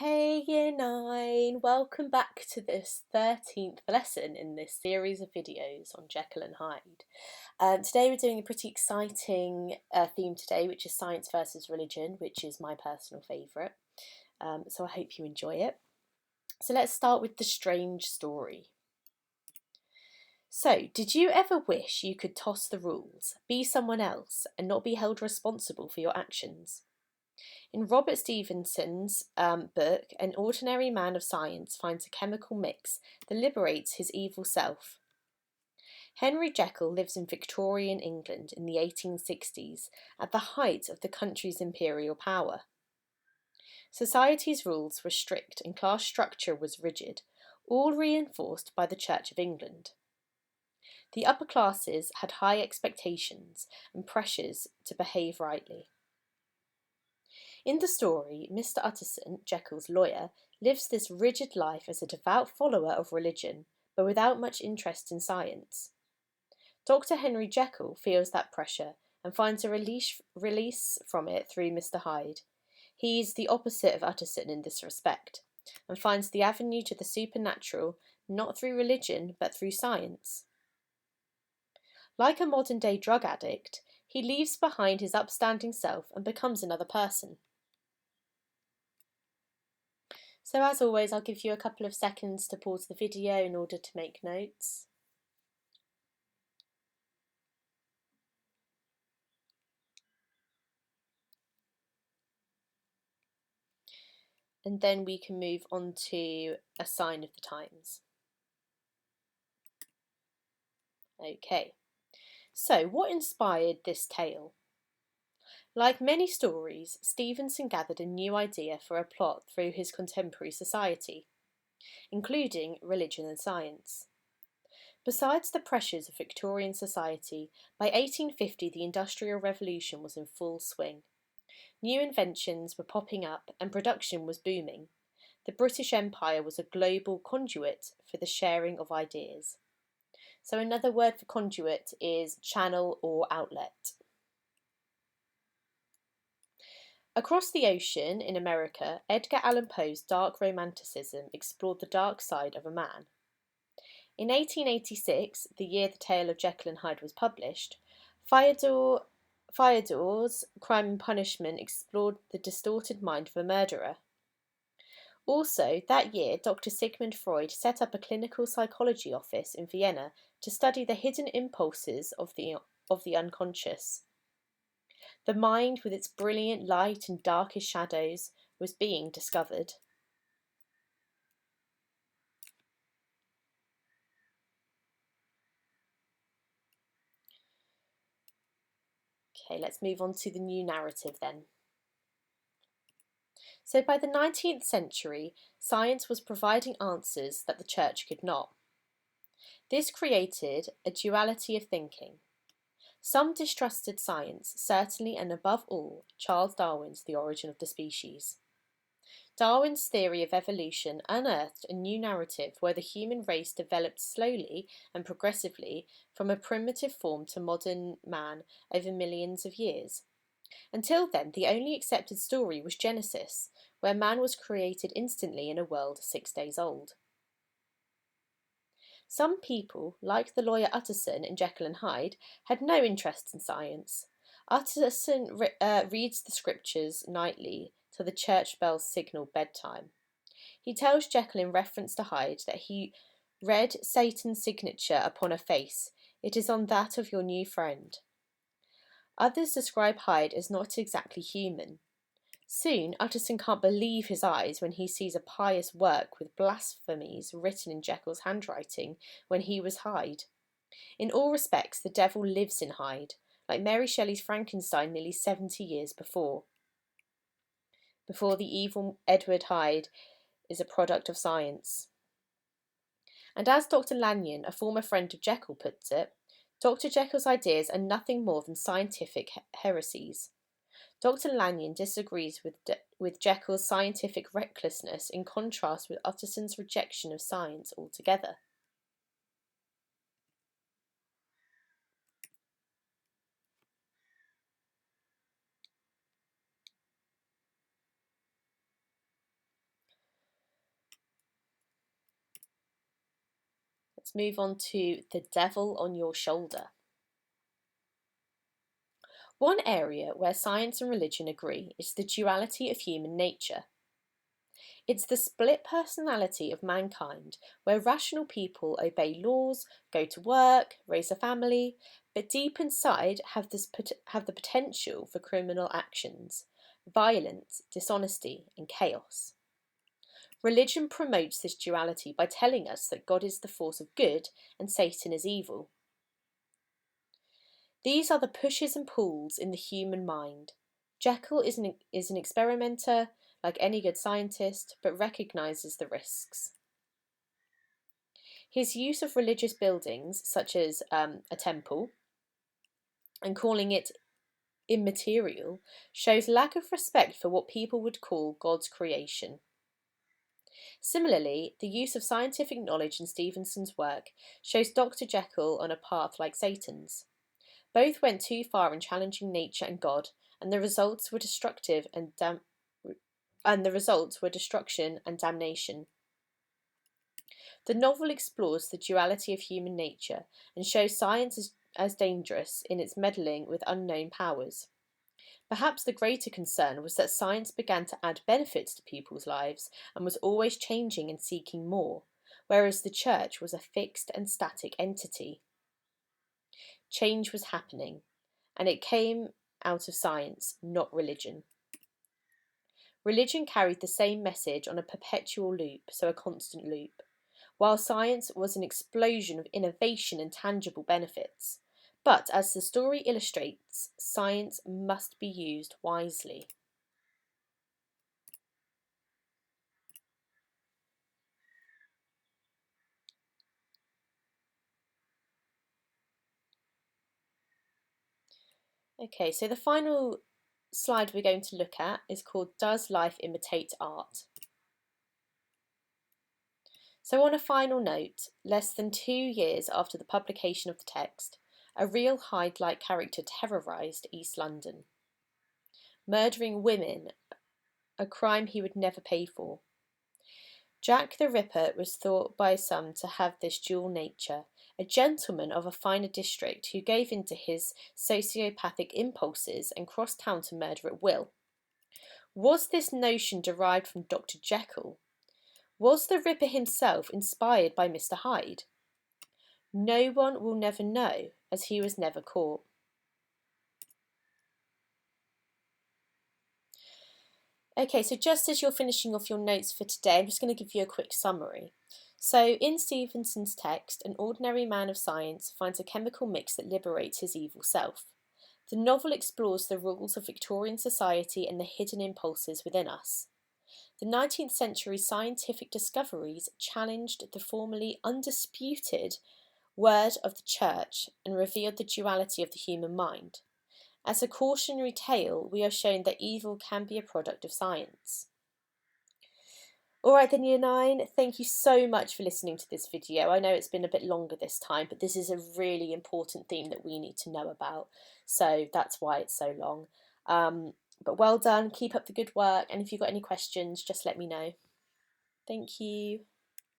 Hey Year 9, welcome back to this 13th lesson in this series of videos on Jekyll and Hyde. Today we're doing a pretty exciting theme today, which is science versus religion, which is my personal favourite. So I hope you enjoy it. So let's start with the strange story. So, did you ever wish you could toss the rules, be someone else, and not be held responsible for your actions? In Robert Stevenson's book, an ordinary man of science finds a chemical mix that liberates his evil self. Henry Jekyll lives in Victorian England in the 1860s, at the height of the country's imperial power. Society's rules were strict and class structure was rigid, all reinforced by the Church of England. The upper classes had high expectations and pressures to behave rightly. In the story, Mr. Utterson, Jekyll's lawyer, lives this rigid life as a devout follower of religion, but without much interest in science. Dr. Henry Jekyll feels that pressure and finds a release from it through Mr. Hyde. He is the opposite of Utterson in this respect, and finds the avenue to the supernatural not through religion but through science. Like a modern-day drug addict, he leaves behind his upstanding self and becomes another person. So as always, I'll give you a couple of seconds to pause the video in order to make notes. And then we can move on to a sign of the times. Okay, so what inspired this tale? Like many stories, Stevenson gathered a new idea for a plot through his contemporary society, including religion and science. Besides the pressures of Victorian society, by 1850 the Industrial Revolution was in full swing. New inventions were popping up and production was booming. The British Empire was a global conduit for the sharing of ideas. So another word for conduit is channel or outlet. Across the ocean in America, Edgar Allan Poe's dark romanticism explored the dark side of a man. In 1886, the year the tale of Jekyll and Hyde was published, Fyodor's Crime and Punishment explored the distorted mind of a murderer. Also, that year, Dr. Sigmund Freud set up a clinical psychology office in Vienna to study the hidden impulses of the unconscious. The mind, with its brilliant light and darkest shadows, was being discovered. Okay, let's move on to the new narrative then. So by the 19th century, science was providing answers that the church could not. This created a duality of thinking. Some distrusted science, certainly and above all, Charles Darwin's The Origin of the Species. Darwin's theory of evolution unearthed a new narrative where the human race developed slowly and progressively from a primitive form to modern man over millions of years. Until then, the only accepted story was Genesis, where man was created instantly in a world 6 days old. Some people, like the lawyer Utterson in Jekyll and Hyde, had no interest in science. Utterson reads the scriptures nightly till the church bells signal bedtime. He tells Jekyll in reference to Hyde that he read Satan's signature upon a face. It is on that of your new friend. Others describe Hyde as not exactly human. Soon, Utterson can't believe his eyes when he sees a pious work with blasphemies written in Jekyll's handwriting when he was Hyde. In all respects, the devil lives in Hyde, like Mary Shelley's Frankenstein nearly 70 years before the evil Edward Hyde is a product of science. And as Dr. Lanyon, a former friend of Jekyll, puts it, Dr. Jekyll's ideas are nothing more than scientific heresies. Dr. Lanyon disagrees with Jekyll's scientific recklessness in contrast with Utterson's rejection of science altogether. Let's move on to the devil on your shoulder. One area where science and religion agree is the duality of human nature. It's the split personality of mankind, where rational people obey laws, go to work, raise a family, but deep inside have the potential for criminal actions, violence, dishonesty, and chaos. Religion promotes this duality by telling us that God is the force of good and Satan is evil. These are the pushes and pulls in the human mind. Jekyll is an experimenter, like any good scientist, but recognises the risks. His use of religious buildings, such as a temple, and calling it immaterial, shows lack of respect for what people would call God's creation. Similarly, the use of scientific knowledge in Stevenson's work shows Dr. Jekyll on a path like Satan's. Both went too far in challenging nature and God, and the results were destruction and damnation. The novel explores the duality of human nature and shows science as dangerous in its meddling with unknown powers. Perhaps the greater concern was that science began to add benefits to people's lives and was always changing and seeking more, whereas the church was a fixed and static entity. Change was happening, and it came out of science, not religion. Religion carried the same message on a perpetual loop, so a constant loop, while science was an explosion of innovation and tangible benefits. But as the story illustrates, science must be used wisely. Okay, so the final slide we're going to look at is called Does Life Imitate Art? So on a final note, less than 2 years after the publication of the text, a real Hyde-like character terrorised East London, murdering women, a crime he would never pay for. Jack the Ripper was thought by some to have this dual nature, a gentleman of a finer district who gave in to his sociopathic impulses and crossed town to murder at will. Was this notion derived from Dr. Jekyll? Was the Ripper himself inspired by Mr. Hyde? No one will never know, as he was never caught. Okay, so just as you're finishing off your notes for today, I'm just going to give you a quick summary. So, in Stevenson's text, an ordinary man of science finds a chemical mix that liberates his evil self. The novel explores the rules of Victorian society and the hidden impulses within us. The 19th century scientific discoveries challenged the formerly undisputed word of the Church and revealed the duality of the human mind. As a cautionary tale, we are shown that evil can be a product of science. Alright then, Year 9, thank you so much for listening to this video. I know it's been a bit longer this time, but this is a really important theme that we need to know about, so that's why it's so long. But well done, keep up the good work, and if you've got any questions, just let me know. Thank you.